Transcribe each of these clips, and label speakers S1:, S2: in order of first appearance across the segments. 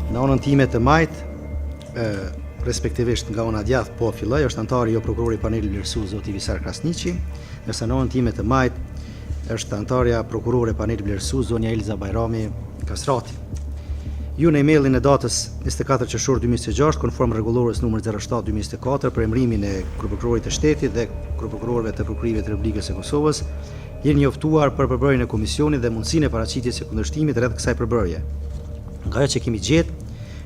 S1: Në anën time të majt, respektivisht nga ona djathtë po filloj, është antari jo prokurori i panelit vlerësues zoti Visar Krasniqi, ndërsa në anën time të majt është antarja prokurore e panelit vlerësues zonja Elza Bajrami Kasrati. Ju në emailin e datës 24 qershor 2026, konform rregullores numër 07/2024 për emërimin e kryeprokurorit të shtetit dhe kryeprokurorëve të prokurorive të Republikës së Kosovës, jeni njoftuar për përbërjen e komisionit dhe mundësinë e paraqitjes së kundërshtimit rreth kësaj përbërje. Nga ajo që kemi gjetë,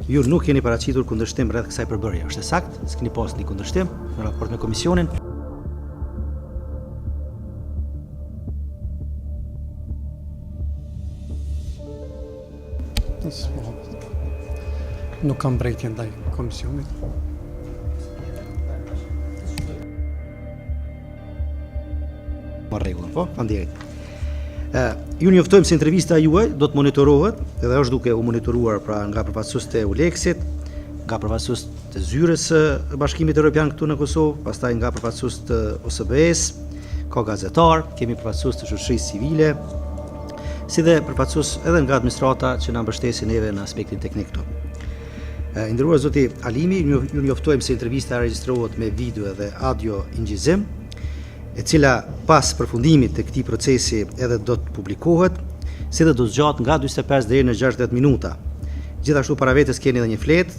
S1: ju nuk keni paraqitur kundërshtim rreth kësaj përbërje. Është saktë? S'keni pas një kundërshtim në raport me komisionin?
S2: Nuk kam brejtje ndaj komisionit.
S1: Ma rregull, po? Faleminderit. Ju njoftojmë se intervista juaj do të monitorohet dhe është duke u monitoruar pra nga përfaqësues të Euleksit, nga përfaqësues të zyrës së Bashkimit Evropian këtu në Kosovë, pastaj nga përfaqësues të OSBE-s, ka gazetar, kemi përfaqësues të shoqërisë civile, si dhe përfaqësues edhe nga administrata që na mbështesin neve në aspektin teknik këtu. Nderuar zoti Alimi, ju njoftojmë se intervista regjistrohet me video dhe audio ingjizim, e cila pas përfundimit të këtij procesi edhe do të publikohet, si dhe do të zgjatet nga 45 deri në 60 minuta. Gjithashtu para vetes keni edhe një fletë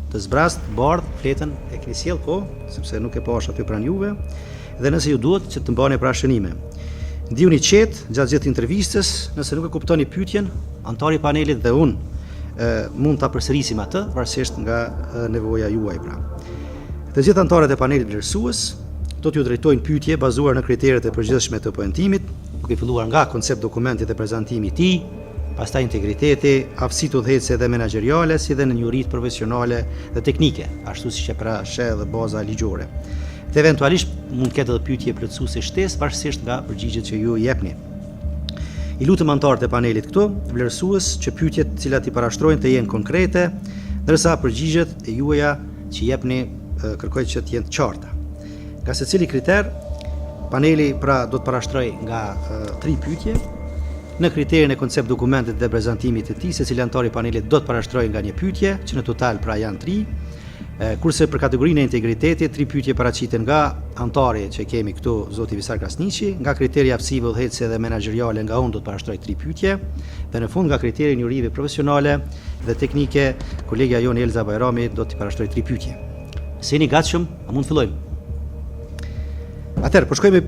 S1: të zbrast, bardh, fletën e keni sjell po, sepse nuk e pash aty pranë juve, dhe nëse ju duhet që të mbani pra shënime. Ndihuni qetë gjatë gjithë intervistës, nëse nuk e kuptoni pyetjen, antari i panelit dhe unë mund ta përsërisim atë varësisht nga nevoja juaj pra. Të gjithë antarët e panelit vlerësues do t'ju drejtojnë pyetje bazuar në kriteret e përgjithshme të poentimit, duke filluar nga koncept dokumenti dhe prezantimi i tij, pastaj integriteti, aftësitë udhëhecëse dhe menaxheriale, si dhe në njëritë profesionale dhe teknike, ashtu siç e prashë edhe baza ligjore. Dhe eventualisht mund ketë edhe pyetje plotësuese shtesë pavarësisht nga përgjigjet që ju i jepni. I lutëm antarët e panelit këtu, vlerësues, që pyetjet të cilat i parashtrojnë të jenë konkrete, ndërsa përgjigjet e juaja që jepni kërkoj që të jenë të qarta. Nga secili kriter, paneli pra do të parashtrojë nga 3 pyetje. Në kriterin e koncept dokumentit dhe prezantimit të tij, secili antar i panelit do të parashtrojë nga një pyetje, që në total pra janë 3. Kurse për kategorinë e integritetit, 3 pyetje paraqiten nga antari që kemi këtu, zoti Visar Krasniqi, nga kriteri aftësive udhëhecëse dhe menaxheriale nga unë do të parashtroj 3 pyetje, dhe në fund nga kriteri njerive profesionale dhe teknike, kolegja jonë Elza Bajrami do të parashtroj 3 pyetje. Se jeni gatshëm, a mund të fillojmë? Atëherë, po shkojmë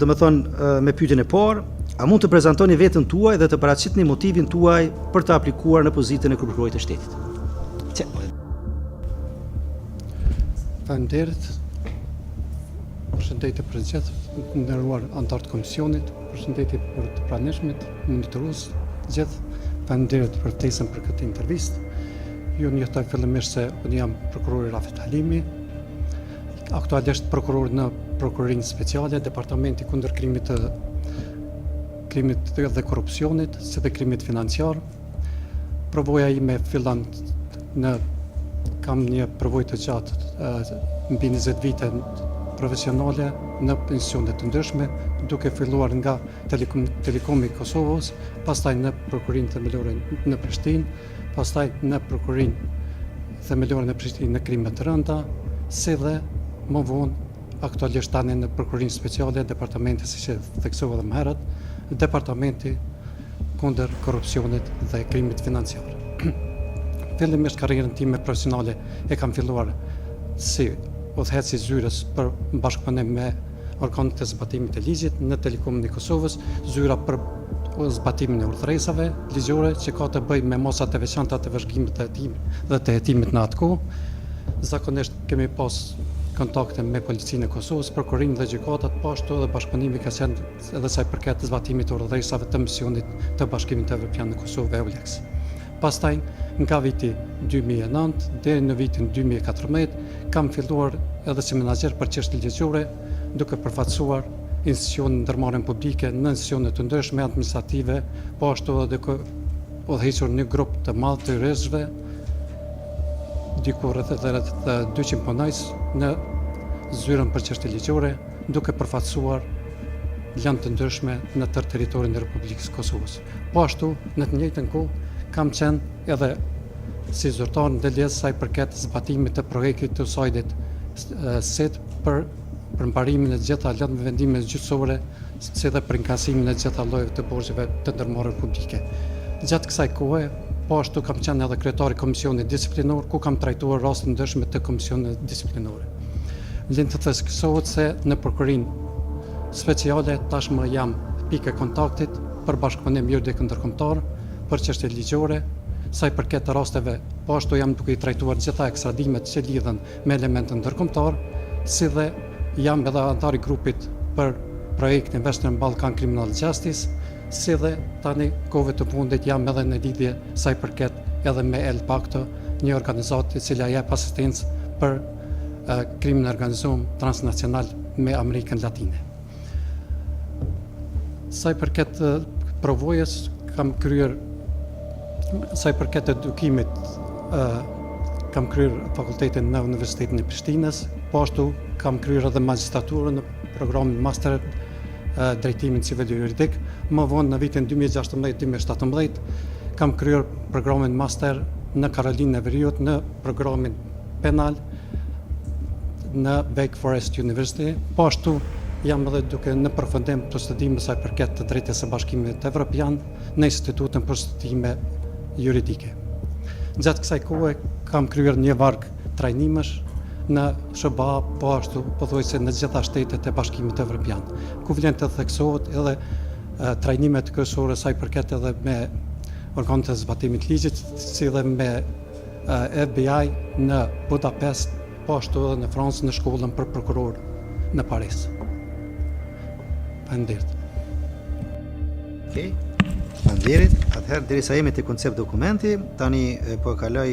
S1: domethënë me pyetjen e parë, a mund të prezantoni veten tuaj dhe të paraqitni motivin tuaj për të aplikuar në pozitën e kryeprokurorit të shtetit?
S2: Faleminderit. Përshëndetje për gjithë, nderuar antar të komisionit, përshëndetje për të pranishmit, monitorues gjithë. Faleminderit për ftesën për këtë intervistë. Ju njoftoj fillimisht se unë jam prokurori Rafet Halimi, aktualisht prokuror në prokurorinë speciale, departamenti kundër krimit dhe korrupsionit, si dhe krimit financiar. Përvoja ime fillon kam një përvojë të gjatë mbi 20 vite profesionale në institucione të ndryshme, duke filluar nga Telekomi i Kosovës, pastaj në Prokurorinë Themelore në Prishtinë, pastaj në Prokurorinë Themelore në Prishtinë në krime të rënda, si dhe më vonë aktualisht tani në Prokurorinë Speciale, departamenti siç e theksova edhe më herët, departamenti kundër korrupsionit dhe krimit financiar. Fillimisht karrierën time profesionale e kam filluar si udhëhec i zyrës për bashkëpunim me organet e zbatimit të ligjit në Telekomin e Kosovës, zyra për zbatimin e urdhëresave ligjore që ka të bëjë me mosat e veçanta të vëzhgimit dhe të hetimit në atë kohë. Zakonisht kemi pas kontakte me policinë e Kosovës, prokurorinë dhe gjykatat, po ashtu edhe bashkëpunimi ka qenë edhe sa i përket zbatimit të urdhëresave të misionit të Bashkimit Evropian në Kosovë EULEX. Pastaj, nga viti 2009 deri në vitin 2014, kam filluar edhe si menaxher për çështje ligjore, duke përfaqësuar institucione ndërmarrjen publike në institucione të ndryshme administrative, po ashtu edhe duke udhëhequr një grup të madh të rrezëve, diku rreth 200 punojës në zyrën për çështje ligjore, duke përfaqësuar lanë të ndryshme në tërë territorin e Republikës së Kosovës. Po ashtu, në të njëjtën kohë kam qenë edhe si zyrtar ndërlidhës sa i përket zbatimit të projektit të USAID-it SET për përmbarimin e të gjitha lëndëve vendimeve gjyqësore, si dhe për inkasimin e të gjitha llojeve të borxheve të ndërmarrë publike. Gjatë kësaj kohe, po ashtu kam qenë edhe kryetari komisionit disiplinor, ku kam trajtuar raste ndryshme të komisionit disiplinore. Vlen të theksohet se në prokurorinë speciale tashmë jam pikë e kontaktit për bashkëpunim juridik ndërkombëtar për çështje ligjore, sa i përket rasteve, po ashtu jam duke i trajtuar gjitha ekstradimet që lidhen me elemente ndërkombëtar, si dhe jam edhe antar i grupit për projektin Western Balkan Criminal Justice, si dhe tani kohëve të fundit jam edhe në lidhje sa i përket edhe me El Pacto, një organizatë e cila jep asistencë për krimin e organizuar transnacional me Amerikën Latine. Sa i përket provojës, kam kryer, sa i përket edukimit, kam kryer fakultetin në Universitetin e Prishtinës, po ashtu kam kryer edhe magjistraturën në programin master drejtimin civil juridik. Më vonë në vitin 2016-2017 kam kryer programin master në Karolinën e Veriut në programin penal në Wake Forest University. Po ashtu jam edhe duke në përfundim të studime sa i përket të drejtës së Bashkimit Evropian në Institutin për Studime Juridike. Gjatë kësaj kohe kam kryer një varg trajnimesh në SBA, po ashtu pothuajse në gjitha shtetet e Bashkimit Evropian, ku vlen të theksohet edhe trajnimet kryesore sa i përket edhe me organet e zbatimit ligjit, si dhe me FBI në Budapest, po ashtu edhe në Francë në shkollën për prokuror në Paris. Faleminderit.
S1: Okej. Faleminderit. Atëherë derisa jemi te koncept dokumenti, tani po e kaloj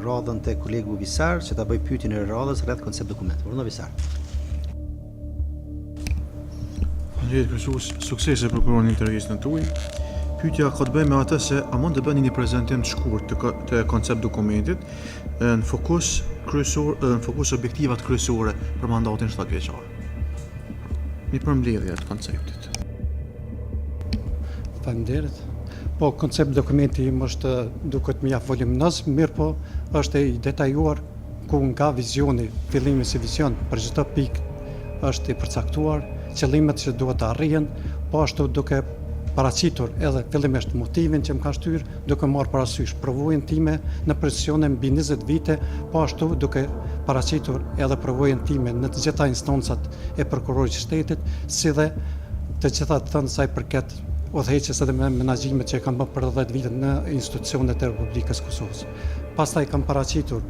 S1: radhën te kolegu Visar që ta bëj pyetjen e radhës rreth koncept dokumenti. Urdhno Visar.
S3: Faleminderit për suksese prokurorin intervistën tuaj. Pyetja ka të bëjë me atë se a mund të bëni një prezantim të shkurt të koncept dokumentit në fokus kryesor, në fokus objektivat kryesore për mandatin 7 vjeçar. Mi përmbledhje të konceptit.
S2: Faleminderit. Po, koncept dokumenti im është duket mjaft voluminoz, mirë po është i detajuar ku nga vizioni, fillimi si vizion për çdo pikë është i përcaktuar, qëllimet që duhet të arrihen, po ashtu duke paraqitur edhe fillimisht motivin që më ka shtyr, duke marrë parasysh provojën time në presione mbi 20 vite, po ashtu duke paraqitur edhe provojën time në të gjitha instancat e prokurorit të shtetit, si dhe të gjitha të thënë sa i përket udhëheqjes edhe me menaxhimet që kam bërë për 10 vite në institucionet e Republikës Kosovës. Pastaj kam paraqitur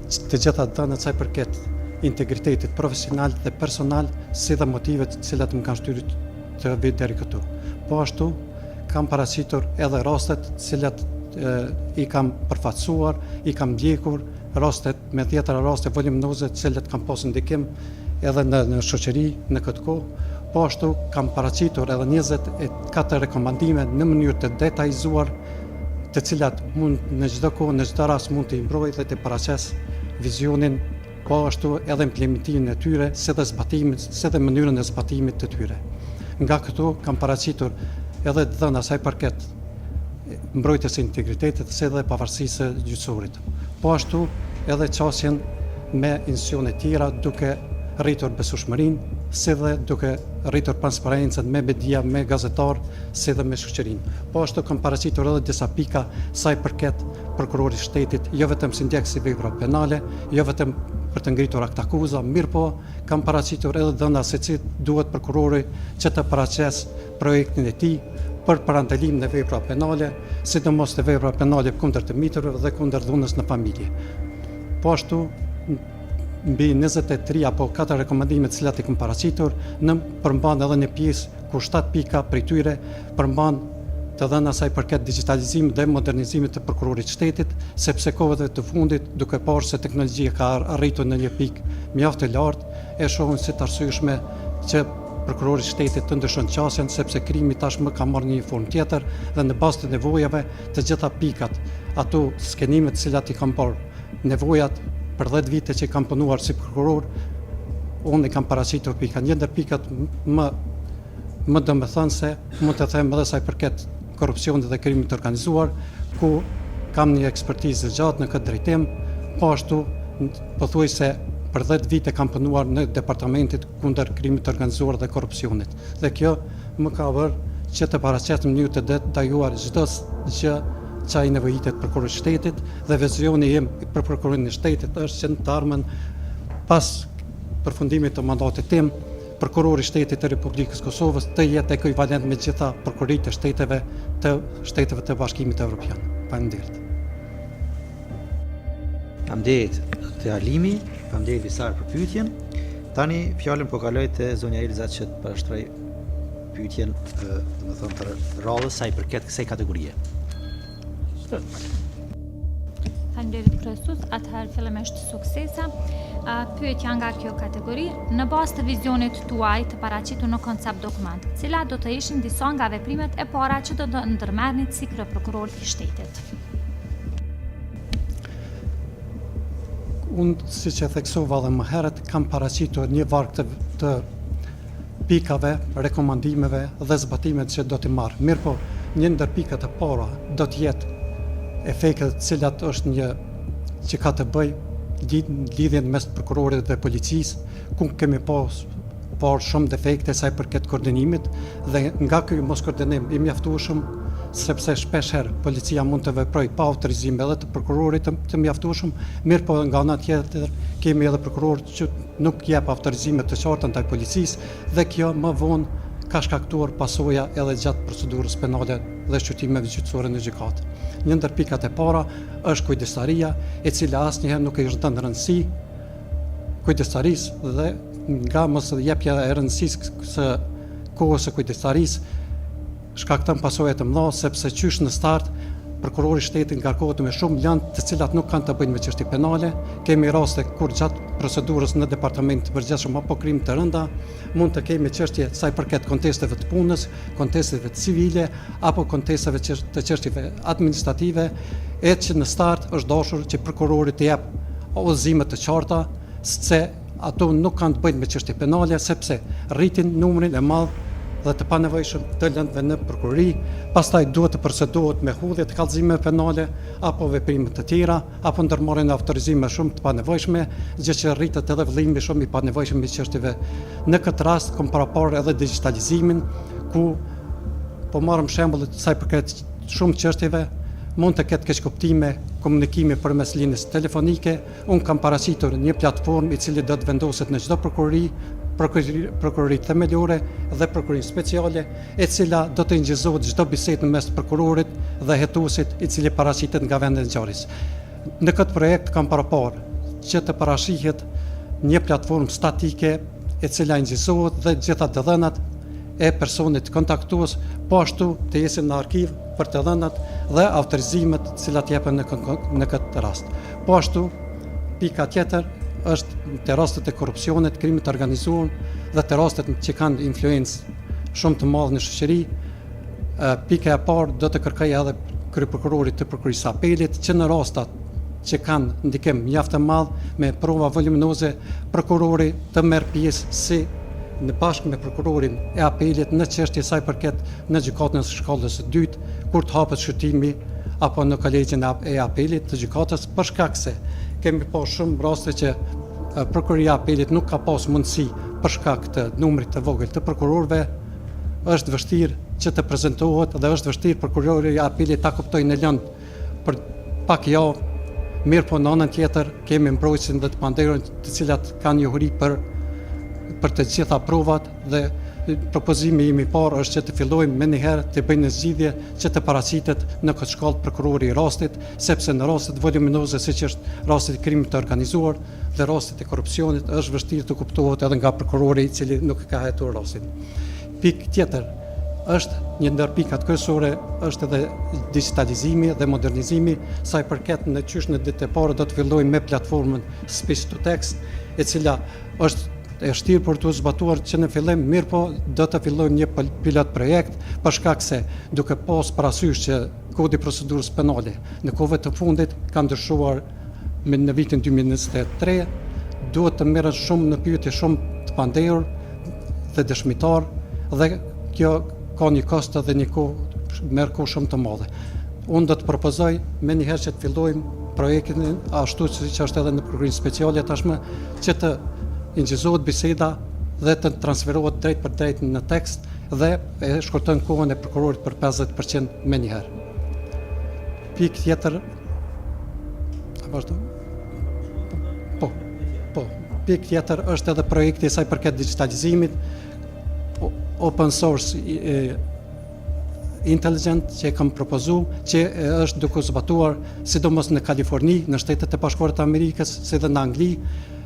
S2: të gjitha të thënë sa i përket integritetit profesional dhe personal, si dhe motivet të cilat më kanë shtyr të vi deri këtu. Po ashtu kam paraqitur edhe rastet të cilat i kam përfaqësuar, i kam ndjekur, rastet me tjetra raste voluminoze të cilat kam pasur ndikim edhe në shoqëri në këtë kohë. Po ashtu kam paraqitur edhe 24 rekomandime në mënyrë të detajzuar, të cilat mund në çdo kohë, në çdo rast mund të imbroj dhe të paraqes vizionin, po ashtu edhe implementimin e tyre, si dhe zbatimin, si dhe mënyrën e zbatimit të tyre. Nga këtu kam paraqitur edhe të dhëna sa i përket mbrojtjes së integritetit, si dhe pavarësisë së gjyqësorit. Po ashtu edhe qasjen me institucione tjera duke rritur besueshmërinë, si dhe duke rritur transparencën me media, me gazetar, si dhe me shoqërinë. Po ashtu kam paraqitur edhe disa pika sa i përket prokurorit të shtetit, jo vetëm si ndjekës i veprave penale, jo vetëm për të ngritur akt akuza, mirë po kam paraqitur edhe dhëna se si duhet prokurori që të paraqes projektin e tij për parandalimin e veprave penale, sidomos të veprave penale kundër të miturve dhe kundër dhunës në familje. Po ashtu mbi 23 apo 4 rekomandime të cilat i kam paraqitur, në përmban edhe një pjesë ku 7 pika prej tyre përmban të dhëna sa i përket digitalizimit dhe modernizimit të prokurorit të shtetit, sepse kohëve të fundit, duke parë se teknologjia ka arritur në një pikë mjaft të lartë, e shohim si të arsyeshme që prokurori i shtetit të ndryshon qasjen, sepse krimi tashmë ka marrë një formë tjetër dhe në bazë të nevojave të gjitha pikat, ato skenimet të cilat i kam parë nevojat për 10 vite që kam punuar si prokuror, unë i kam paraqitur pika. Një ndër pikat më domethënëse, mund të them edhe sa i përket korrupsionit dhe krimit të organizuar, ku kam një ekspertizë gjatë në këtë drejtim, po ashtu pothuajse për 10 vite kam punuar në departamentit kundër krimit të organizuar dhe korrupsionit. Dhe kjo më ka bërë që të paraqesem një të detajuar çdo gjë që i nevojitet prokurorit shtetit, dhe vizioni im për prokurorin e shtetit është që në të ardhmen pas përfundimit të mandatit tim, prokurori i shtetit të Republikës Kosovës të jetë ekuivalent me gjitha prokuroritë të shteteve të Bashkimit Evropian. Faleminderit.
S1: Faleminderit të Alimi, faleminderit Visar për pyetjen. Tani fjalën po kaloj te zonja Elza që të parashtroj pyetjen, domethënë për rrollës sa i përket kësaj kategorie.
S4: Faleminderit kryesues, atëherë fillimisht suksesa. Pyetja nga kjo kategori, në bazë të vizionit tuaj të paraqitur në koncept dokument, cilat do të ishin disa nga veprimet e para që do të ndërmerrnit si kryeprokuror i shtetit?
S2: Unë, si që theksova dhe më herët, kam paraqitur një varg të pikave, rekomandimeve dhe zbatimet që do t'i marrë. Mirë po, një ndër pikat e para do t'jetë efektet cilat është një që ka të bëj lidhjen mes prokurorit dhe policisë, ku kemi parë shumë defekte sa i përket koordinimit, dhe nga ky mos koordinim i mjaftueshëm, sepse shpesh herë policia mund të veprojë pa autorizim edhe të prokurorit të mjaftueshëm, mirë po nga ana tjetër kemi edhe prokuror që nuk jep autorizime të qarta ndaj policisë, dhe kjo më vonë ka shkaktuar pasoja edhe gjatë procedurës penale dhe shqyrtimeve gjyqësore në gjykatë. Një ndër pikat e para është kujdestaria, e cila asnjëherë nuk është dhënë rëndësi kujdestarisë, dhe nga mos jepja e rëndësisë së kohës së kujdestarisë shkakton pasoja të mëdha, sepse qysh në start prokurori i shtetit ngarkohet me shumë lëndë të cilat nuk kanë të bëjnë me çështje penale. Kemi raste kur gjatë procedurës në departament të përgjithshëm apo krim të rënda mund të kemi çështje sa i përket kontesteve të punës, kontesteve civile apo kontesteve të çështjeve administrative, e që në start është dashur që prokurori të jap udhëzime të qarta se ato nuk kanë të bëjnë me çështje penale, sepse rritin numrin e madh dhe të panevojshëm të lëndëve në prokurori, pastaj duhet të procedohet me hudhje të kallëzimeve penale apo veprime të tjera, apo ndërmarrjen e autorizime shumë të panevojshme, gjë që rritet edhe vëllimi shumë i panevojshëm i çështjeve. Në këtë rast kam paraparë edhe digjitalizimin, ku po marrim shembull sa i përket shumë çështjeve, mund të ketë keqkuptime, komunikime përmes linjës telefonike. Unë kam paraqitur një platformë i cili do të vendoset në çdo prokurori themelore dhe prokurori speciale, e cila do të ingjizohet çdo bisedë mes prokurorit dhe hetuesit i cili paraqitet nga vendi i ngjarjes. Në këtë projekt kam paraparë që të parashihet një platformë statike e cila ingjizohet dhe gjitha të dhënat e personit kontaktues, po ashtu të jesin në arkiv për të dhënat dhe autorizimet cilat jepen në këtë rast. Po ashtu, pika tjetër është të rastet e korrupsionit, krimit të organizuar dhe të rastet që kanë influencë shumë të madhe në shoqëri. Pika e parë do të kërkoj edhe kryeprokurorit të prokurisë së apelit që në rastat që kanë ndikim mjaft të madh me prova voluminoze, prokurori të merr pjesë si në bashkë me prokurorin e apelit në çështje sa i përket në gjykatën e shkallës së dytë, kur të hapet shqyrtimi apo në kolegjin e apelit të gjykatës, për shkak se kemi pa shumë raste që prokuroria e apelit nuk ka pas mundësi për shkak të numrit të vogël të prokurorëve, është vështirë që të prezantohet dhe është vështirë prokurori i apelit ta kuptojë në lëndë për pak javë. Mirë po në anën tjetër kemi mbrojtësin dhe të panderën të cilat kanë njohuri për të gjitha provat, dhe propozimi im i parë është që të fillojmë me njëherë të bëjmë një zgjidhje që të paraqitet në këtë shkallë prokurori i rastit, sepse në rastet voluminoze siç është rasti i krimit të organizuar dhe rastet e korrupsionit është vështirë të kuptohet edhe nga prokurori i cili nuk ka hetuar rastin. Pikë tjetër është një ndër pikat kryesore është edhe digitalizimi dhe modernizimi, sa i përket në qysh në ditët e para do të fillojmë me platformën Speech to Text, e cila është e vështirë për të zbatuar që në fillim, mirë po do të fillojmë një pilot projekt, për shkak se duke pas parasysh që kodi i procedurës penale në kohët të fundit ka ndryshuar në vitin 2023, duhet të merret shumë në pyetje shumë të pandehur dhe dëshmitar, dhe kjo ka një kost dhe një kohë merr kohë shumë të madhe. unë do të propozoj me njëherë që të fillojmë projektin ashtu që është edhe në prokurorin speciale tashmë, që të ingjizohet biseda dhe të transferohet drejt për drejt në tekst dhe e shkurton kohën e prokurorit për 50% me njëherë. Pikë tjetër, pikë tjetër është edhe projekti i saj përket digitalizimit, open source intelligent që e kam propozu, që është duke zbatuar sidomos në Kaliforni, në Shtetet e Bashkuara të Amerikës, si dhe në Angli,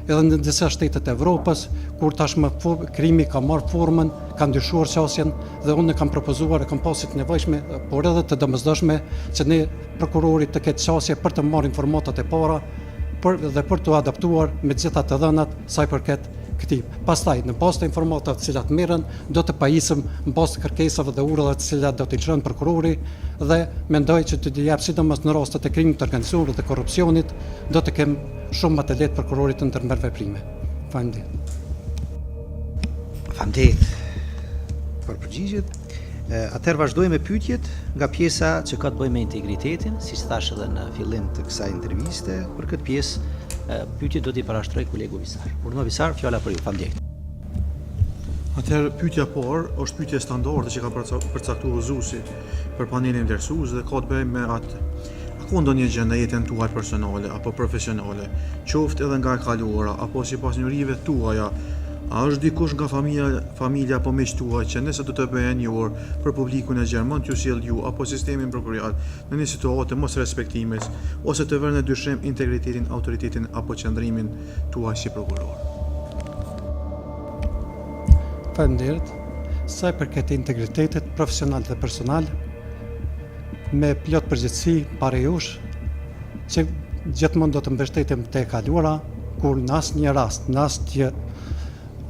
S2: edhe në disa shtetet e Evropës, kur tashmë krimi ka marrë formën, ka ndryshuar qasjen dhe unë kam propozuar e kam pasit nevojshme, por edhe të domosdoshme që ne prokurorit të ketë qasje për të marrë informatat e para dhe për të adaptuar me gjitha të dhënat saj përket këtij. Pastaj, në bazë të informatave të cilat merren, do të pajisëm në bazë të kërkesave dhe urdhave të cilat do t'i lëshon prokurori dhe mendoj që të jap sidomos në rastet e krimit të organizuar dhe korrupsionit, do të kem shumë më të lehtë prokurorit të ndërmerr veprime. Faleminderit.
S1: Faleminderit për përgjigjet. Atëherë vazhdojmë me pyetjet nga pjesa që ka të bëjë me integritetin, siç thash edhe në fillim të kësaj interviste. Për këtë pjesë pyetjet do t'i parashtroj kolegu Visar. Urdhëro Visar, fjala për ju. Faleminderit.
S3: Atëherë pyetja parë është pyetje standarde që ka përcaktuar Zusi për panelin vlerësues dhe ka të bëjë me atë a ka ndonjë gjë në jetën tuaj personale apo profesionale, qoftë edhe nga e kaluara apo sipas njerive tuaja, a është dikush nga familja apo miqtë tuaj që nëse do të bëhen një orë për publikun e gjerman t'ju sjell ju apo sistemin prokurorial në një situatë mos respektimit ose të vënë në dyshim integritetin, autoritetin apo qëndrimin tuaj si prokuror?
S2: Faleminderit. Sa i përket integritetit profesional dhe personal, me plot përgjegjësi pare jush, që gjithmonë do të mbështetem te e kaluara, kur në asnjë rast,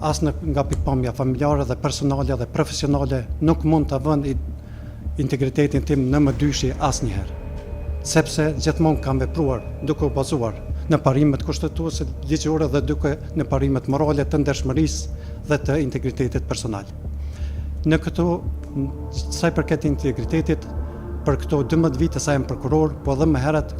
S2: as nga pikpamja familjare dhe personale dhe profesionale nuk mund të vënd integritetin tim në mëdyshi asnjëherë. Sepse gjithmonë kam vepruar duke u bazuar në parimet kushtetuese ligjore dhe duke në parimet morale të ndershmërisë dhe të integritetit personal. Në këto, sa i përket integritetit, për këto 12 vite sa jam prokuror, po edhe më herët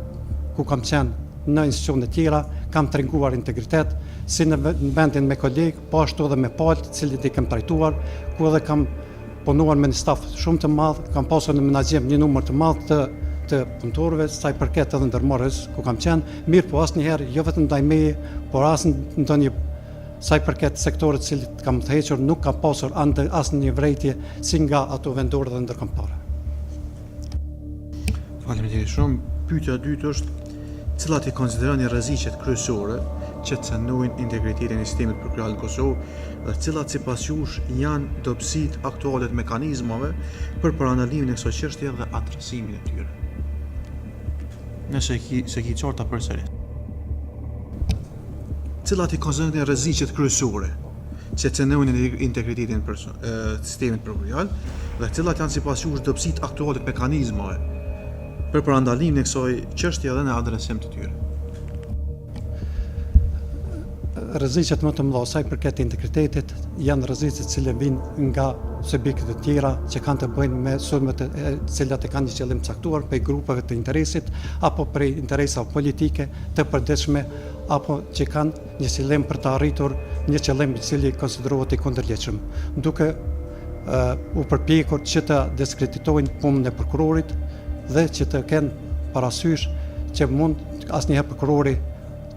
S2: ku kam qenë në institucione tjera, kam treguar integritet, si në vendin me kolegë, po ashtu edhe me palët, cilit i kam trajtuar, ku edhe kam punuar me një staf shumë të madh, kam pasur në menaxhim një numër të madh të punëtorëve, sa i përket edhe ndërmarrjes ku kam qenë, mirë po asnjëherë jo vetëm ndaj meje, por as ndonjë sa i përket sektorit të cilit kam të hequr, nuk kam pasur asnjë vërejtje si nga ato vendore dhe ndërkombëtare.
S3: Faleminderit shumë. Pyetja e dytë është cilat i konsideroni rreziqet kryesore që cënojnë integritetin e sistemit prokuroral në Kosovë dhe cilat sipas jush janë dobësitë aktuale të mekanizmave për parandalimin e kësaj çështje dhe adresimin e tyre. Nëse ki qarta përsëri. Cilat i konsideroni rreziqet kryesore që cënojnë integritetin e sistemit prokuroral dhe cilat janë sipas jush dobësitë aktuale të mekanizmave për parandalimin e kësaj çështje dhe në adresim të tyre.
S2: Rreziqet më të mëdha sa i përket integritetit janë rreziqet që vijnë nga subjekte të tjera që kanë të bëjnë me sulmet e cilat e kanë një qëllim caktuar prej grupeve të interesit apo prej interesave politike të përditshme apo që kanë një qëllim për të arritur një qëllim i cili konsiderohet i kundërligjshëm, duke u përpjekur që të diskreditojnë punën e prokurorit dhe që të kenë parasysh që mund asnjëherë prokurori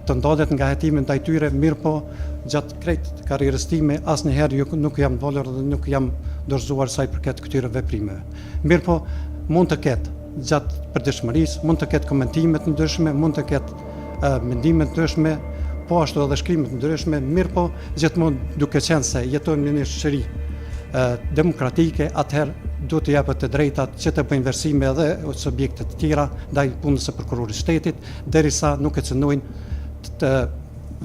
S2: të ndalet nga hetimi ndaj tyre, mirë po gjatë krejt karrierës time asnjëherë nuk jam dolur dhe nuk jam dorëzuar sa i përket këtyre veprimeve. Mirë po mund të ketë gjatë përditshmërisë, mund të ketë komentime të ndryshme, mund të ketë mendime të ndryshme, po ashtu edhe shkrime të ndryshme, mirë po gjithmonë duke qenë se jetojmë në një shoqëri demokratike, atëherë duhet të japet të drejtat që të bëjnë versime edhe subjekte të tjera ndaj punës së prokurorit shtetit, derisa nuk e cënojnë të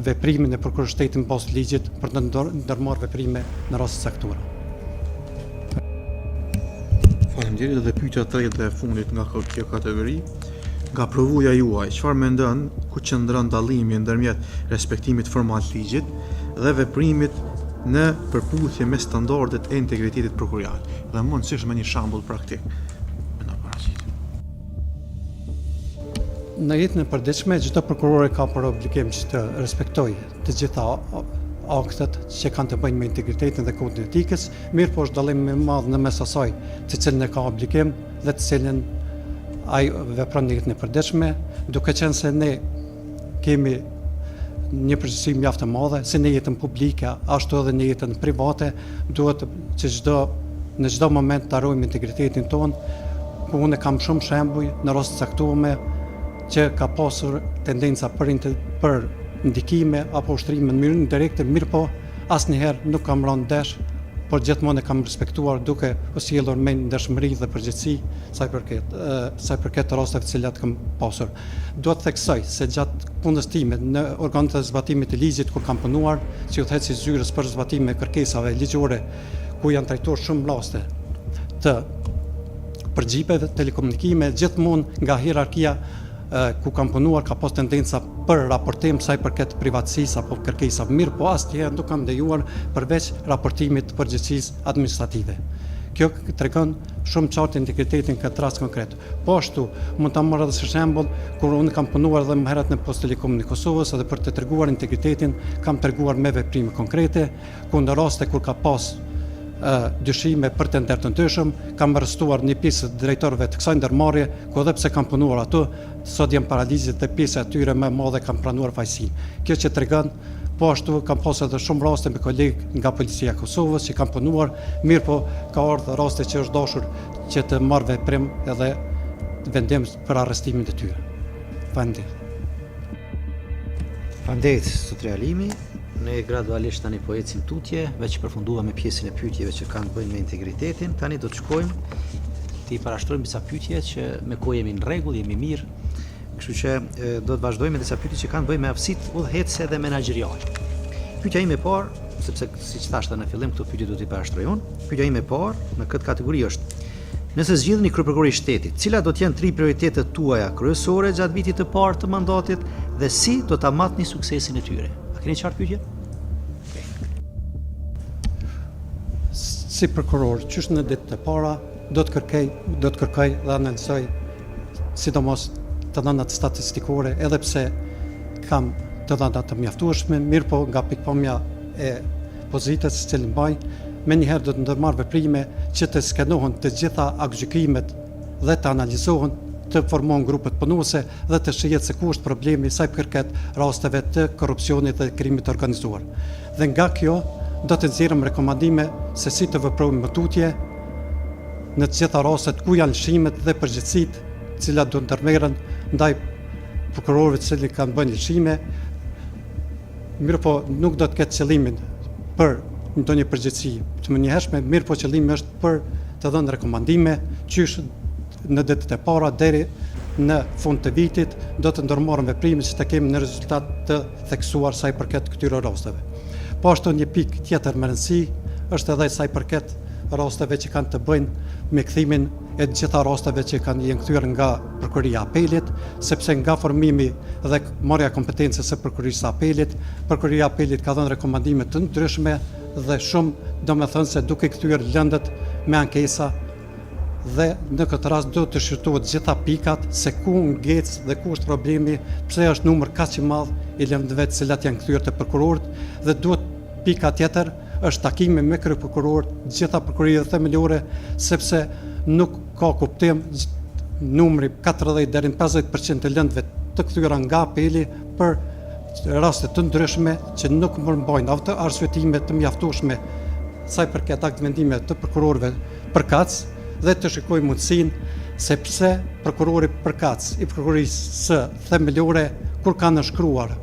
S2: veprimin e prokurorit shtetit pas ligjit për të ndërmarrë veprime në raste caktuara.
S3: Faleminderit dhe pyetja e tretë dhe e fundit nga kjo kategori. Nga provuja juaj, çfarë mendon ku qëndron dallimi ndërmjet respektimit formal të ligjit dhe veprimit në përputhje me standardet e integritetit prokurorial dhe mundësisht me një shembull praktik.
S2: Në jetën e përditshme, çdo prokuror ka për obligim që të respektojë të gjitha aktet që kanë të bëjnë me integritetin dhe kodin etikës, mirë po është dallim më i madh në mes asaj të cilën e ka obligim dhe të cilën ai vepron në jetën e përditshme, duke qenë se ne kemi një përgjegjësi mjaft të madhe, si në jetën publike, ashtu edhe në jetën private, duhet që në çdo moment të harrojmë integritetin tonë, ku unë kam shumë shembuj në raste të caktuara që ka pasur tendenca për ndikime apo ushtrime në mënyrë indirekte, mirë po asnjëherë nuk kam rënë desh, por gjithmonë e kam respektuar duke u sjellur me ndershmëri dhe përgjegjësi sa i përket rasteve të cilat kam pasur. Duhet të theksoj se gjatë punës time në organet e zbatimit të ligjit kur kam punuar, si u thëhet si zyrës për zbatimin e kërkesave ligjore, ku janë trajtuar shumë raste të përgjigjeve telekomunikime, gjithmonë nga hierarkia ku kam punuar ka pas tendenca për raportim sa i përket privatësisë apo kërkesave, mirë po asnjëherë nuk kam lejuar përveç raportimit të përgjegjësisë administrative. Kjo tregon shumë qartë integritetin këtë rast konkret. Po ashtu, mund ta marr edhe si shembull kur unë kam punuar edhe më herët në Post Telekomin e Kosovës, edhe për të treguar integritetin, kam treguar me veprime konkrete, ku në raste kur ka pas dyshime për të ndërtëndshëm, kam arrestuar një pjesë të drejtorëve të kësaj ndërmarrje, ku edhe pse kam punuar ato, sot jam paralizit dhe pjesë atyre më e madhe kam pranuar fajsinë. Kjo që tregon, po ashtu kam pasur edhe shumë raste me kolegë nga Policia e Kosovës që kam punuar, mirë po ka ardhur raste që është dashur që të marr veprim edhe vendim për arrestimin e tyre. Faleminderit.
S1: Faleminderit, zotëri Alimi. Ne gradualisht tani po ecim tutje, veç përfunduam me pjesën e pyetjeve që kanë të bëjnë me integritetin. Tani do të shkojmë të i parashtrojmë disa pyetje që me kohë jemi në rregull, jemi mirë. Kështu që do të vazhdojmë me disa pyetje që kanë të bëjnë me aftësitë udhëhecëse dhe menaxheriale. Pyetja ime e parë, sepse siç thashë në fillim këto pyetje do t'i parashtroj unë. Pyetja ime e parë në këtë kategori është: nëse zgjidhni kryeprokuror i shtetit, cilat do të jenë 3 prioritetet tuaja kryesore gjatë vitit të parë të mandatit dhe si do ta matni suksesin e tyre? A keni qartë pyetje?
S2: Si prokuror, qysh në ditët e para, do të kërkoj dhe analizoj sidomos të dhënat statistikore, edhe pse kam të dhënat të mjaftueshme, mirë po nga pikpamja e pozitës që cilën mbaj, me njëherë do të ndërmarr veprime që të skenohen të gjitha aktgjykimet dhe të analizohen, të formohen grupet punuese dhe të shihet se ku është problemi sa i përket rasteve të korrupsionit dhe krimit të organizuar. Dhe nga kjo do të nxjerrim rekomandime se si të veprojmë më tutje në të gjitha rastet ku janë lëshimet dhe përgjegjësitë të cilat do ndërmerren ndaj prokurorëve të cilët kanë bënë lëshime. Mirë po nuk do të ketë qëllimin për ndonjë përgjegjësi të menjëhershme, mirë po qëllimi është për të dhënë rekomandime qysh në ditët e para deri në fund të vitit do të ndërmarrim veprime që të kemi në rezultat të theksuar sa i përket këtyre rasteve. Po ashtu një pikë tjetër më rëndësi është edhe sa i përket rasteve që kanë të bëjnë me kthimin e të gjitha rasteve që janë kthyer nga Prokuroria e Apelit, sepse nga formimi dhe marrja e kompetencës së Prokurorisë së Apelit, Prokuroria e Apelit ka dhënë rekomandime të ndryshme dhe shumë, domethënë se duke kthyer lëndët me ankesa dhe në këtë rast do të shqyrtohet gjitha pikat se ku ngec dhe ku është problemi, pse është numër kaq i madh i lëndëve të cilat janë kthyer te prokurorët dhe duhet pika tjetër është takimi me kryeprokurorët, gjitha prokuroritë themelore, sepse nuk ka kuptim numri 40 deri në 50% të lëndëve të kthyer nga apeli për raste të ndryshme që nuk përmbajnë arsyetime të mjaftueshme sa i përket aktvendime të prokurorëve përkatës dhe të shikojmë mundësinë se pse prokurori përkatës i prokurorisë së themelore kur ka nënshkruar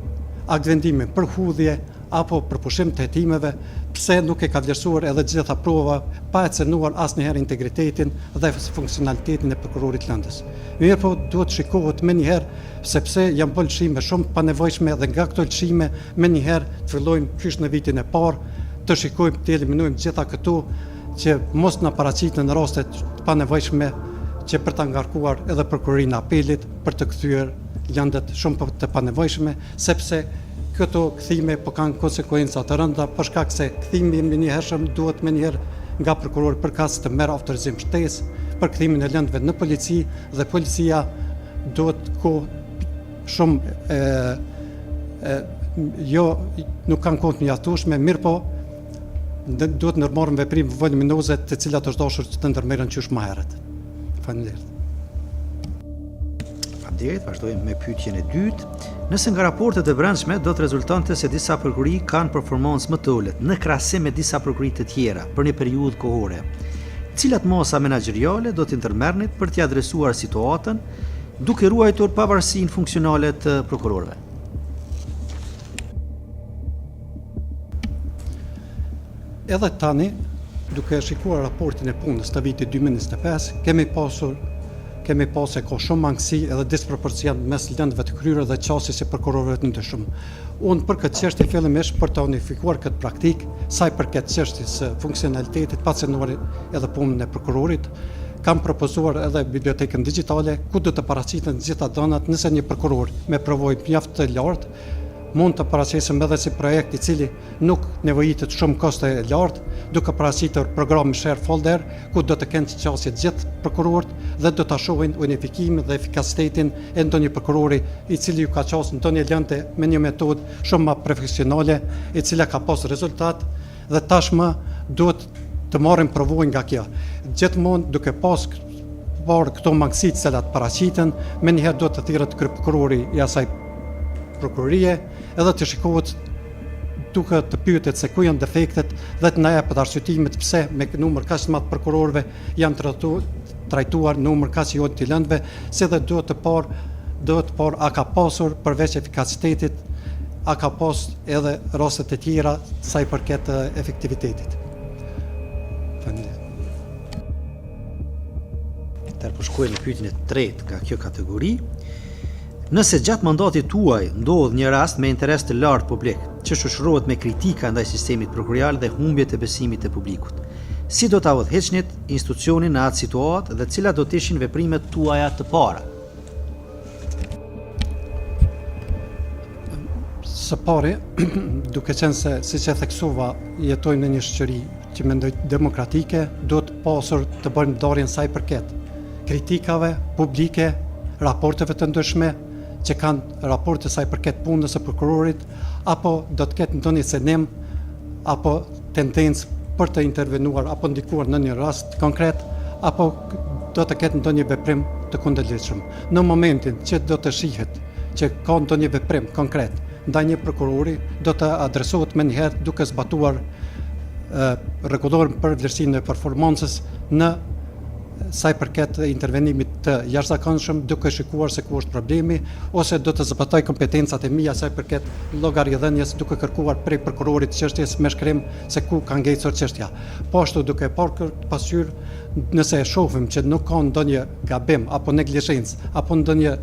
S2: aktvendime për hudhje apo për pushim të hetimeve, pse nuk e ka vlerësuar edhe gjitha prova pa e cënuar asnjëherë integritetin dhe funksionalitetin e prokurorit lëndës. Mirë po duhet shikohet me njëherë sepse janë bërë lëshime shumë panevojshme dhe nga këto lëshime me njëherë të fillojmë kysh në vitin e parë, të shikojmë të eliminojmë gjitha këtu që mos na paraqiten në raste të panevojshme që për ta ngarkuar edhe Prokurorinë e Apelit për të kthyer lëndët shumë të panevojshme, sepse këto kthime po kanë konsekuenca të rënda për shkak se kthimi më njëhershëm duhet më njëherë nga prokurori përkatës të merr autorizim shtesë për kthimin e lëndëve në polici dhe policia duhet kohë shumë jo nuk kanë kohë të mjaftueshme, mirë po duhet ndërmarrim veprime voluminoze të cilat është dashur të ndërmerren qysh më herët. Faleminderit.
S1: Faleminderit, vazhdojmë me pyetjen e dytë. Nëse nga raportet e brendshme do të rezultonte se disa prokurori kanë performancë më të ulët në krahasim me disa prokurori të tjera për një periudhë kohore, cilat masa menaxheriale do të ndërmerrnit për t'i adresuar situatën duke ruajtur pavarësinë funksionale të prokurorëve?
S2: Edhe tani, duke shikuar raportin e punës të vitit 2025, kemi pasur se ka shumë mangësi edhe disproporcion mes lëndëve të kryer dhe qasjes së prokurorëve të ndryshëm. Unë për këtë çështje fillimisht për të unifikuar këtë praktikë, sa i përket çështjes së funksionalitetit pacionore edhe punën e prokurorit, kam propozuar edhe bibliotekën digjitale ku do të paraqiten të gjitha dhënat nëse një prokuror me përvojë mjaft të lartë mund të paraqesëm edhe si projekt i cili nuk nevojitet shumë koste e lartë, duke paraqitur program share folder ku do të kenë qasje gjithë prokurorët dhe do të shohin unifikimin dhe efikasitetin e ndonjë prokurori i cili ju ka qasë ndonjë lëndë me një metodë shumë më profesionale e cila ka pas rezultat dhe tashmë duhet të marrim provojë nga kjo. Gjithmonë duke pas këto mangësi të cilat paraqiten, menjëherë do të thirret kryeprokurori i asaj prokurorie edhe të shikohet duke të pyetet se ku janë defektet dhe të na japet arsyetimet pse me numër kaq të madh prokurorëve janë trajtuar numër kaq i të lëndëve, se dhe duhet të parë a ka pasur përveç efikasitetit, a ka pas edhe raste të tjera sa i përket efektivitetit.
S1: Po shkojmë në pyetjen e tretë nga kjo kategori. Nëse gjatë mandatit tuaj ndodh një rast me interes të lartë publik, që shoqërohet me kritika ndaj sistemit prokurial dhe humbje të besimit të publikut, si do ta udhëheqnit institucionin në atë situatë dhe cilat do të ishin veprimet tuaja të para?
S2: Së pari, duke qenë se siç e theksova, jetojmë në një shoqëri që mendoj demokratike, duhet pasur të bëjmë ndarjen sa i përket kritikave publike, raporteve të ndryshme që kanë raporte sa i përket punës së prokurorit, apo do të ketë ndonjë senem apo tendencë për të intervenuar apo ndikuar në një rast konkret, apo do të ketë ndonjë veprim të kundërligjshëm. Në momentin që do të shihet që ka ndonjë veprim konkret ndaj një prokurori, do të adresohet menjëherë duke zbatuar rregullorin për vlerësimin e performancës në sa i përket intervenimit të jashtëzakonshëm, duke shikuar se ku është problemi, ose do të zbatoj kompetencat e mia sa i përket llogaridhënies, duke kërkuar prej prokurorit çështjes me shkrim se ku ka ngecur çështja. Po ashtu duke parë pasqyr nëse e shohim që nuk ka ndonjë gabim apo neglizhencë apo ndonjë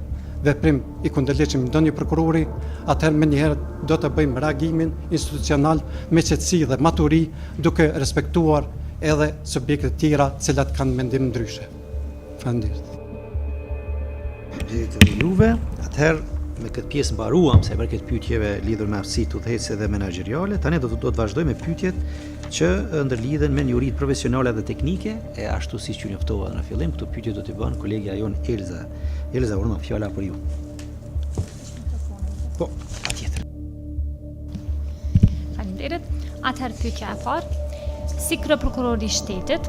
S2: veprim i kundërligjshëm ndonjë prokurori, atëherë menjëherë do të bëjmë reagimin institucional me qetësi dhe maturi, duke respektuar edhe subjekte të tjera cilat kanë mendim ndryshe. Faleminderit.
S1: Faleminderit juve. Atëherë me këtë pjesë mbaruam se për këtë pyetjeve lidhur me aftësitë udhëheqëse dhe menaxheriale, tani do të vazhdojmë me pyetjet që ndërlidhen me njëritë profesionale dhe teknike, e ashtu siç ju njoftova në fillim, këto pyetje do t'i bën kolegja jon Elza. Elza, urma fjala për ju. Po, patjetër.
S4: Faleminderit. Atëherë pyetja e parë. Si kryeprokurori i shtetit,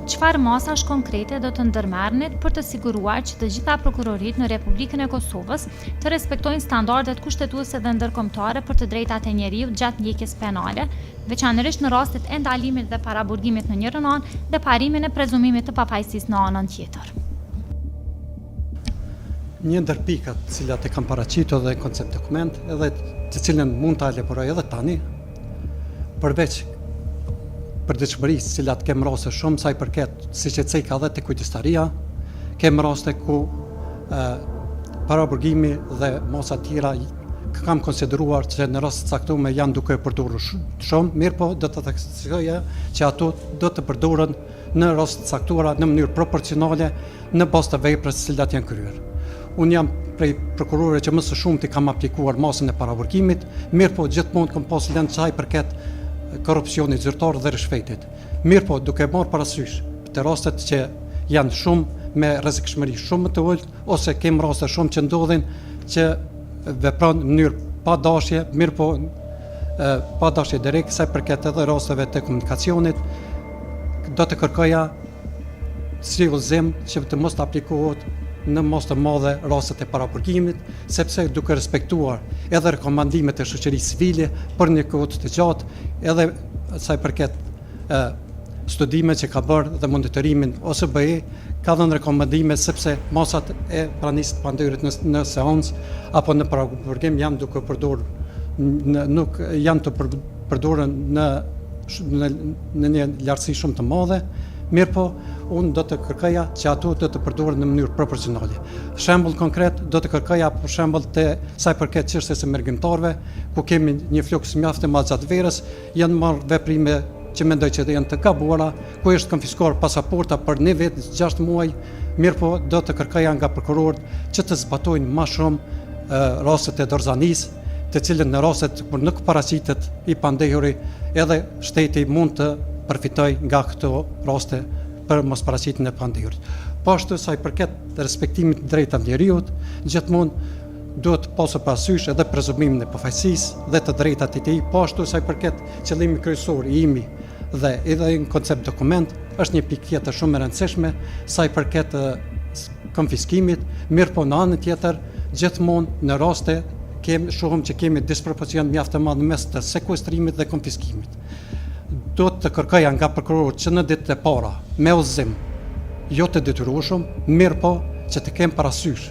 S4: çfarë masash konkrete do të ndërmerrnit për të siguruar që të gjitha prokurorit në Republikën e Kosovës të respektojnë standardet kushtetuese dhe ndërkombëtare për të drejtat e njeriut gjatë ndjekjes penale, veçanërisht në rastet e ndalimit dhe paraburgimit në njërin anë dhe parimin e prezumimit të pafajësisë në anën tjetër?
S2: Një ndër pikat të cilat e kam paraqitur dhe koncept dokument, edhe të cilën mund ta elaboroj edhe tani, përveç përditshmërisë, cilat kemë raste shumë sa i përket, siç e ceka edhe te kujdestaria, kemë raste ku paraburgimi dhe masa tjera kam konsideruar që në rast të caktuar janë duke përdorur shumë, mirë po do të theksoja që ato do të përdoren në rast të caktuara në mënyrë proporcionale në bazë të veprës të cilat janë kryer. Unë jam prej prokurorëve që më së shumti kam aplikuar masën e paraburgimit, mirë po gjithmonë kam pas lënë sa i përket korrupsionit zyrtar dhe rishfetit. Mirë po, duke marrë parasysh të rastet që janë shumë me rrezikshmëri shumë më të ulët, ose kemë raste shumë që ndodhin që vepron në mënyrë pa dashje, mirë po pa dashje direkt, sa i përket edhe rasteve të komunikacionit, do të kërkoja sillëzim që të mos të aplikohet në mos të madhe rastet e parapërkimit, sepse duke respektuar edhe rekomandimet e shoqërisë civile për një kohë të gjatë, edhe sa i përket studime që ka bërë dhe monitorimin OSBE, ka dhënë rekomandime sepse masat e pranisë të pandehërit në seancë apo në parapërkim janë duke përdorur nuk janë të përdorur në një lartësi shumë të madhe. Mirë po, unë do të kërkoja që ato do të përdoren në mënyrë proporcionale. Shembull konkret, do të kërkoja për shembull të sa i përket çështjes së mërgimtarëve, ku kemi një fluks mjaft të madh gjatë verës, janë marrë veprime që mendoj që janë të gabuara, ku është konfiskuar pasaporta për 1 vit, 6 muaj. Mirë po, do të kërkoja nga prokurorët që të zbatojnë më shumë rastet e dorëzanisë, të cilën në rastet kur nuk paraqitet i pandehuri, edhe shteti mund të përfitoj nga këto raste për mos paraqitjen e pandehurit. Po ashtu sa i përket respektimit të drejtave të njerëzit, gjithmonë duhet pasur parasysh edhe prezumimin e pafajësisë dhe të drejtat e tij, po ashtu sa i përket qëllimit kryesor i imi dhe edhe në koncept dokument, është një pikë tjetër shumë e rëndësishme sa i përket konfiskimit, mirë po në anën tjetër, gjithmonë në raste shohim që kemi disproporcion mjaft të madh mes të sekuestrimit dhe konfiskimit. Do të kërkoja nga prokurorët që në ditët e para, me udhëzim, jo të detyrueshëm, mirë po që të kemë parasysh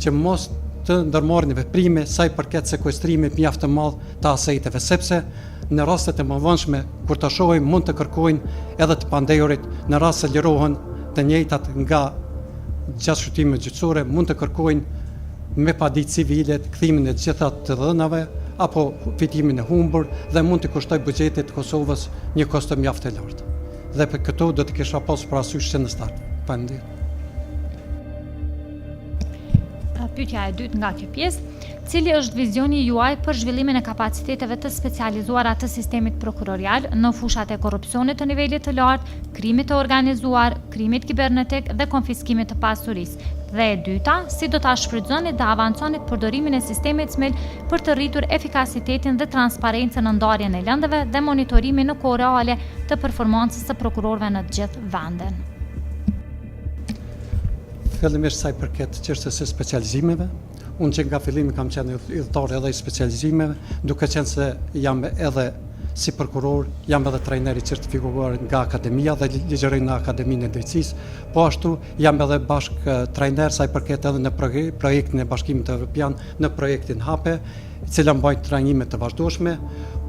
S2: që mos të ndërmarrin veprime sa i përket sekuestrimit mjaft të madh të aseteve, sepse në rastet e mëvonshme kur të shohim mund të kërkojnë edhe të pandehurit në rast se lirohen të njëjtat nga gjatëshytime gjyqësore, mund të kërkojnë me padijtë civile kthimin e gjitha të dhënave apo fitimin e humbur dhe mund të kushtoj buxhetit të Kosovës një kosto mjaft të lartë. Dhe për këto do të kisha pasur parasysh që në start. Faleminderit.
S4: Pyetja e dytë nga kjo pjesë, cili është vizioni juaj për zhvillimin e kapaciteteve të specializuara të sistemit prokurorial në fushat e korrupsionit të nivelit të lartë, krimit të organizuar, krimit kibernetik dhe konfiskimit të pasurisë? Dhe e dyta, si do ta shfrytëzoni dhe avanconi përdorimin e sistemit SMIL për të rritur efikasitetin dhe transparencën në ndarjen e lëndëve dhe monitorimin në kohë reale të performancës së prokurorëve në të gjithë vendin?
S2: Fillimisht sa i përket çështjes së specializimeve, unë që nga fillimi kam qenë udhëtar edhe i specializimeve, duke qenë se jam edhe si prokuror, jam edhe trajner i certifikuar nga akademia dhe ligjëroj në Akademinë e Drejtësisë, po ashtu jam edhe bashk trajner sa i përket edhe në projektin e Bashkimit Evropian, në projektin HAPE, i cila mbajt trajnime të vazhdueshme,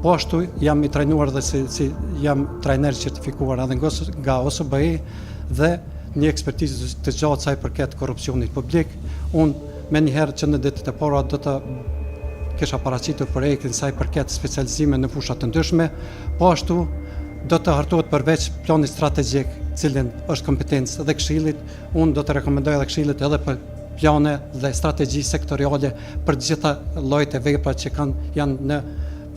S2: po ashtu jam i trajnuar dhe si jam trajner certifikuar edhe nga OSBE dhe një ekspertizë të gjatë sa i përket korrupsionit publik. Unë me njëherë që në ditët e para do të kisha paraqitur projektin sa i përket specializime në fusha të ndryshme, po ashtu do të hartohet përveç planit strategjik, cilin është kompetencë dhe Këshillit, unë do të rekomendoj edhe Këshillit edhe për plane dhe strategji sektoriale për gjitha llojet e vepra që janë në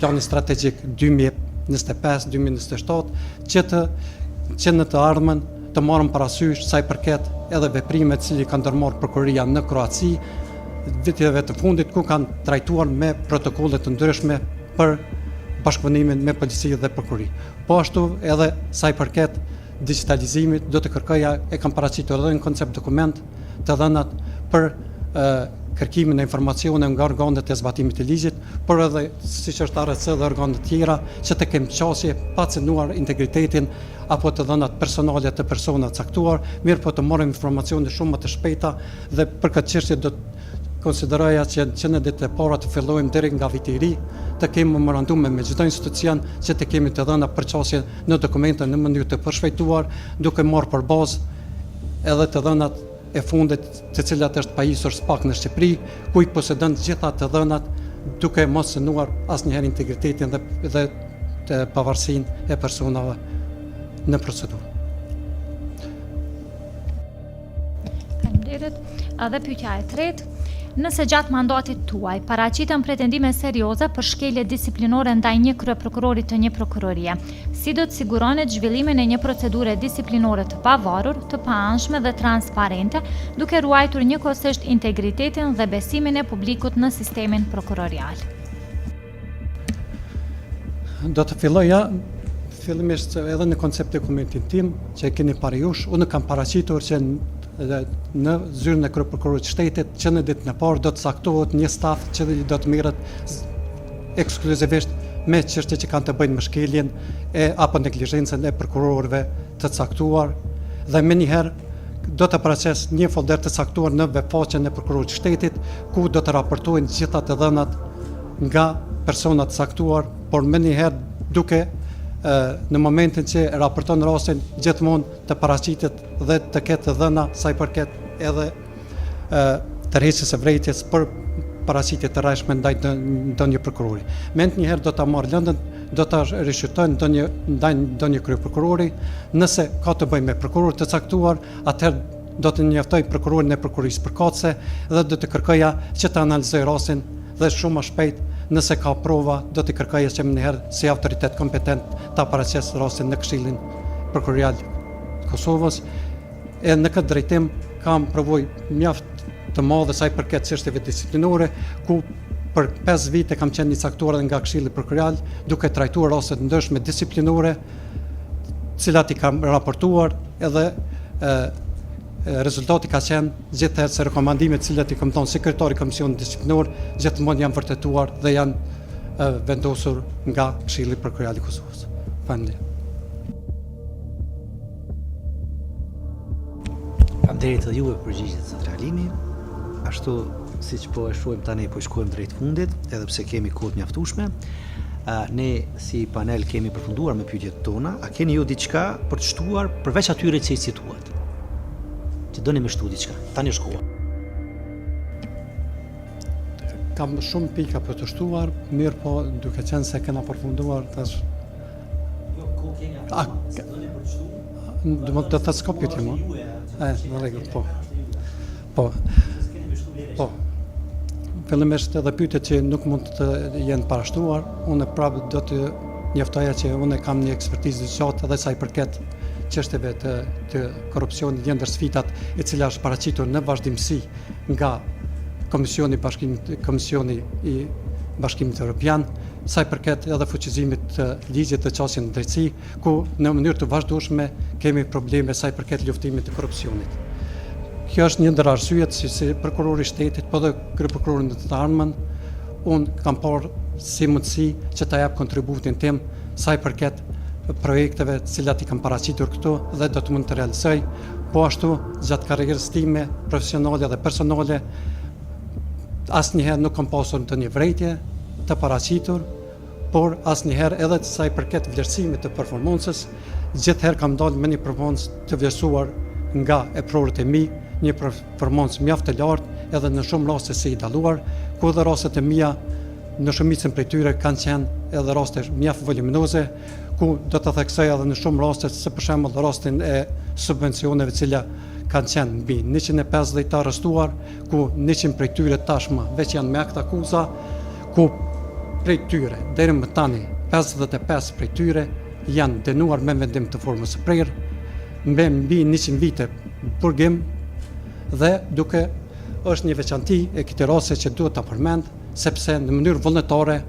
S2: planin strategjik 2025-2027, që në të ardhmen të marrëm parasysh sa i përket edhe veprimet që kanë ndërmarrë prokuroria në Kroaci, viteve të fundit ku kanë trajtuar me protokolle të ndryshme për bashkëpunimin me policinë dhe prokurori. Po ashtu edhe sa i përket digitalizimit, do të kërkoja, e kam paraqitur edhe në koncept dokument, të dhënat për kërkimin e informacione nga organet e zbatimit të ligjit, por edhe siç është ARC dhe organet tjera, që të kemë qasje pa cënuar integritetin apo të dhënat personale të persona caktuar, mirë po të marrim informacione shumë më të shpejta dhe për këtë çështje do të konsideroja që në ditët e para të fillojmë deri nga viti i ri, të kemi memorandume me çdo institucion që të kemi të dhëna përqasje në dokumente në mënyrë të përshpejtuar, duke marrë për bazë edhe të dhënat e fundit të cilat është pajisur SPAK në Shqipëri, ku i posedon gjitha të dhënat duke mos cënuar asnjëherë integritetin dhe të pavarësinë e personave në procedurë.
S4: Faleminderit. Dhe pyetja e tretë, Nëse gjatë mandatit tuaj paraqiten pretendime serioze për shkelje disiplinore ndaj një kryeprokurori të një prokurorie, si do të siguroni zhvillimin e një procedure disiplinore të pavarur, të paanshme dhe transparente, duke ruajtur njëkohësisht integritetin dhe besimin e publikut në sistemin prokurorial?
S2: Do të filloja fillimisht edhe në koncept dokumentin tim që e keni parajush, unë kam paraqitur që në zyrën e kryeprokurorit shtetit që në ditën e parë do të caktohet një staf që do të merret ekskluzivisht me çështje që kanë të bëjnë me shkeljen apo neglizhencën e prokurorëve të caktuar dhe menjëherë do të paraces një folder të caktuar në webfaqen e prokurorit shtetit ku do të raportojnë gjitha të dhënat nga personat caktuar, por menjëherë duke në momentin që raporton rastin gjithmonë të paraqitet dhe të ketë dhëna sa i përket edhe tërheqjes së vërejtjes për paraqitje të rreshme ndaj ndonjë prokurori. Menjëherë do ta marrë lëndën, do ta rishqyrtojnë ndaj ndonjë kryeprokurori, nëse ka të bëjë me prokuror të caktuar, atëherë do të njoftoj prokurorin e prokurisë përkatëse dhe do të kërkoja që të analizoj rastin dhe shumë më shpejt nëse ka prova, do t'i kërkoj që më njëherë si autoritet kompetent ta paraqes rastin në Këshillin Prokurorial të Kosovës. E në këtë drejtim kam provoj mjaft të madhe sa i përket çështjeve disiplinore, ku për 5 vite kam qenë i caktuar nga Këshilli Prokurorial, duke trajtuar raste të ndryshme disiplinore, cilat i kam raportuar edhe rezultati ka qenë gjithëherë se rekomandimet cilat i kam thonë sekretari Komisionit Disiplinor gjithmonë janë vërtetuar dhe janë vendosur nga Këshilli Prokurorial i Kosovës. Faleminderit.
S1: Faleminderit edhe juve për përgjigjet së trajlimi. Ashtu siç po e shohim tani po shkojmë drejt fundit, edhe pse kemi kohë të mjaftueshme. Ne si panel kemi përfunduar me pyetjet tona. A keni ju diçka për të shtuar përveç atyre që i cituat? Që doni me shtu diçka, tani është koha.
S2: Kam shumë pika për të shtuar, mirë po duke qenë se kena përfunduar tash.
S1: Jo, kohë keni atë, doni për të shtu?
S2: Do të thas kopjet më. Në rregull, po. Po. Po. Fillimisht edhe pyetjet që nuk mund të jenë parashtuar, unë prapë do të njoftoja që unë kam një ekspertizë të gjatë edhe sa i përket çështjeve të korrupsionit ndër sfidat e cila është paraqitur në vazhdimsi nga Komisioni i Bashkimit Evropian, sa i përket edhe fuqizimit të ligjit të qasjen në drejtësi, ku në mënyrë të vazhdueshme kemi probleme sa i përket luftimit të korrupsionit. Kjo është një ndër arsyet si prokurori i shtetit, po dhe kryeprokurori në të ardhmen, unë kam parë si mundësi që ta jap kontributin tim sa i përket projekteve të cilat i kam paraqitur këtu dhe do të mund të realizoj, po ashtu gjatë karrierës time profesionale dhe personale asnjëherë nuk kam pasur ndonjë vërejtje të paraqitur, por asnjëherë edhe sa i përket vlerësimit të performancës, gjithherë kam dalë me një performancë të vlerësuar nga eprorët e mi, një performancë mjaft të lartë edhe në shumë raste si i dalluar, ku edhe rastet e mia në shumicën prej tyre kanë qenë edhe raste mjaft voluminoze, ku do të theksoj edhe në shumë raste, se për shembull rastin e subvencioneve cila kanë qenë mbi 150 të arrestuar, ku 100 prej tyre tashmë veç janë me akt akuza, ku prej tyre deri më tani 55 prej tyre janë dënuar me vendim të formës së prerë, me mbi 100 vite burgim dhe duke është një veçanti e këtij rasti që duhet ta përmend, sepse në mënyrë vullnetare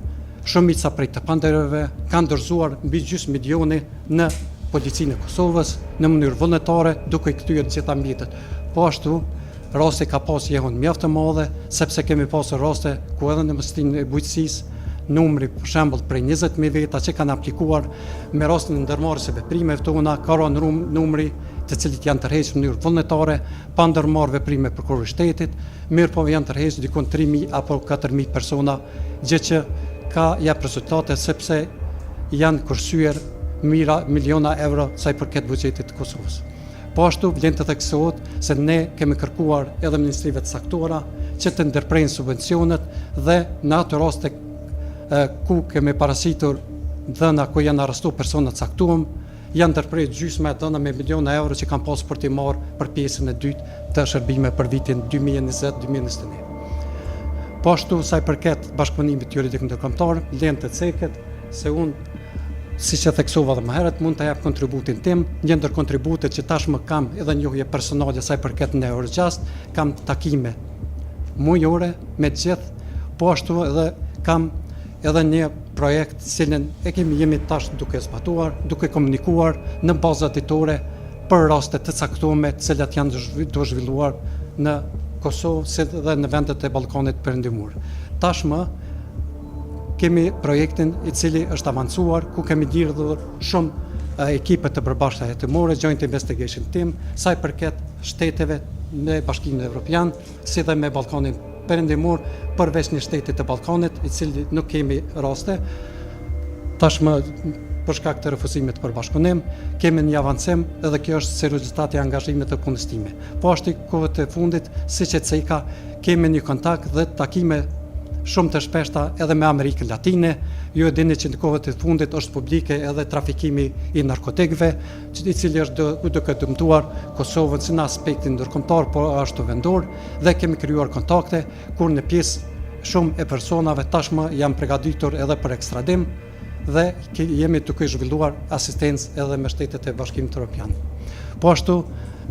S2: shumica prej të panderëve kanë dorëzuar mbi gjysmë milioni në policinë e Kosovës në mënyrë vullnetare duke i kthyer të gjitha mjetet. Po ashtu rasti ka pas jehon mjaft të madhe, sepse kemi pasur raste ku edhe në Ministrinë e Bujqësisë numri për shembull prej 20.000 veta që kanë aplikuar me rastin e ndërmarrjes së veprimeve tona, ka rënë numri të cilët janë tërhequr në mënyrë vullnetare, pa ndërmarrë veprime prokurorit shtetit, mirë po janë tërhequr dikon 3.000 apo 4.000 persona, gjë që ka jap rezultate sepse janë kursyer miliona euro sa i përket buxhetit të Kosovës. Po ashtu vlen të theksohet se ne kemi kërkuar edhe ministrive të saktuara që të ndërprejnë subvencionet dhe në ato raste ku kemi parasitur dhëna ku janë arrestuar persona të caktuar, janë ndërprerë gjysma e dhëna me miliona euro që kanë pasur për t'i marrë për pjesën e dytë të shërbime për vitin 2020-2021. Po ashtu sa i përket bashkëpunimit juridik ndërkombëtar, lehen të ceket se unë, siç e theksova edhe më herët, mund të jap kontributin tim, një ndër kontributet që tashmë kam edhe njohje personale sa i përket në Eurojust, kam takime mujore me të gjithë, po ashtu edhe kam edhe një projekt cilin jemi tash duke zbatuar, duke komunikuar në baza ditore për raste të caktuara të cilat janë të zhvilluar në Kosovë si dhe në vendet e Ballkanit Perëndimor. Tashmë kemi projektin i cili është avancuar, ku kemi lidhur shumë ekipe të përbashkëta hetimore, Joint Investigation Team, sa i përket shteteve me Bashkimin Evropian, si dhe me Ballkanin Perëndimor, përveç një shtetit të Ballkanit, i cili nuk kemi raste. Tashmë për shkak të refuzimit për bashkëpunim, kemi një avancim edhe kjo është si rezultati i angazhimit të punës time. Po ashtu kohët e fundit, siç e ceka, kemi një kontakt dhe takime shumë të shpeshta edhe me Amerikën Latine. Ju e dini që në kohët e fundit është publike edhe trafikimi i narkotikëve, i cili është duke dëmtuar Kosovën si në aspektin ndërkombëtar, po ashtu vendor, dhe kemi krijuar kontakte kur në pjesë shumë e personave tashmë janë përgatitur edhe për ekstradim dhe jemi duke zhvilluar asistencë edhe me shtetet e Bashkimit Evropian. Po ashtu,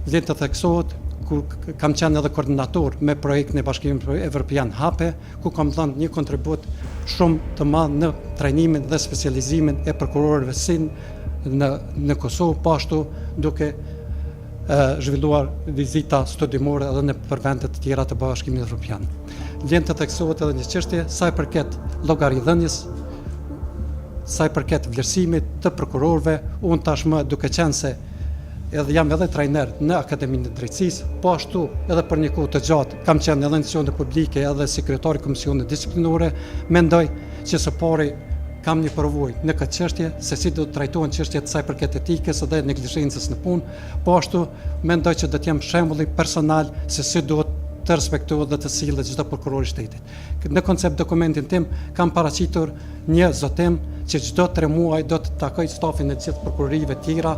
S2: vlen të theksohet, kur kam qenë edhe koordinator me projektin e Bashkimit Evropian HAPE, ku kam dhënë një kontribut shumë të madh në trajnimin dhe specializimin e prokurorëve si në Kosovë, po ashtu duke zhvilluar vizita studimore edhe në vendet të tjera të Bashkimit Evropian. Vlen të theksohet edhe një çështje sa i përket llogaridhënies, sa i përket vlerësimit të prokurorëve, unë tashmë duke qenë se edhe jam edhe trajner në Akademinë e Drejtësisë, po ashtu edhe për një kohë të gjatë kam qenë edhe në institucione publike edhe sekretari i Komisionit Disiplinore, mendoj që së pari kam një përvojë në këtë çështje se si do të trajtohen çështjet sa i përket etikës dhe neglizhencës në punë, po ashtu mendoj që do të jem shembulli personal se si duhet të respektohet dhe të sillet çdo prokuror i shtetit. Në koncept dokumentin tim kam paraqitur një zotim që çdo 3 muaj do të takoj stafin e gjithë prokurorive tjera,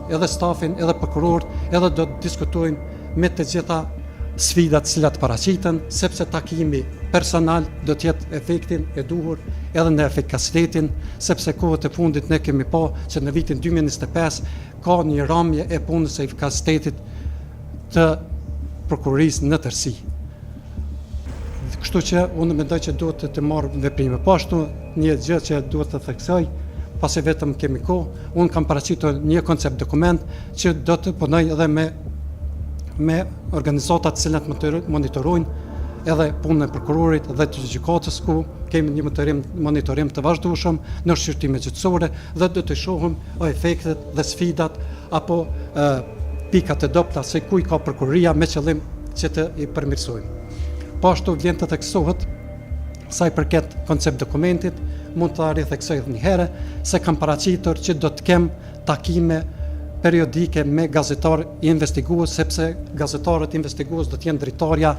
S2: edhe stafin, edhe prokurorët, edhe do të diskutojnë me të gjitha sfidat cilat paraqiten, sepse takimi personal do të jetë efektin e duhur edhe në efikasitetin, sepse kohët e fundit ne kemi pa që në vitin 2025 ka një rrëmje e punës së efikasitetit të prokurorisë në tërësi. Kështu që unë mendoj që duhet të marr veprime. Po ashtu një gjë që duhet të theksoj, pasi vetëm kemi kohë, unë kam paraqitur një koncept dokument që do të punoj edhe me organizatat të cilat monitorojnë edhe punën e prokurorit dhe të gjykatës, ku kemi një monitorim të vazhdueshëm në shqyrtime gjyqësore dhe do të shohim efektet dhe sfidat apo pikat e dobta se ku i ka prokuroria me qëllim që të i përmirësojmë. Po ashtu vlen të theksohet sa i përket koncept dokumentit, mund të ritheksoj edhe një herë se kam paraqitur që do të kem takime periodike me gazetarë investigues, sepse gazetarët investigues do të jenë dritarja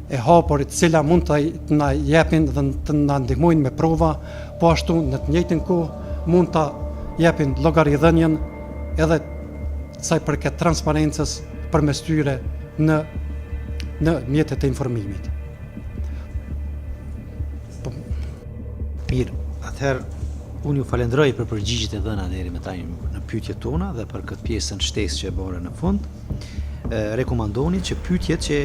S2: e hapurit, cila mund të na jepin dhe të na ndihmojnë me prova, po ashtu në të njëjtën kohë mund të jepin llogaridhënien edhe sa i përket transparencës përmes tyre në mjetet e informimit.
S1: Mirë, atëherë unë ju falenderoj për përgjigjet e dhëna deri më tani në pyetjet tona dhe për këtë pjesën shtesë që e bore në fund. Rekomandoni që pyetjet që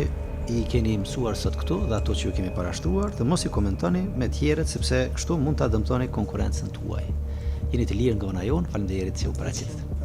S1: i keni mësuar sot këtu dhe ato që ju kemi parashtruar të mos i komentoni me tjerët, sepse kështu mund ta dëmtoni konkurrencën tuaj. Jeni të lirë nga ona jonë, faleminderit që u paraqitët.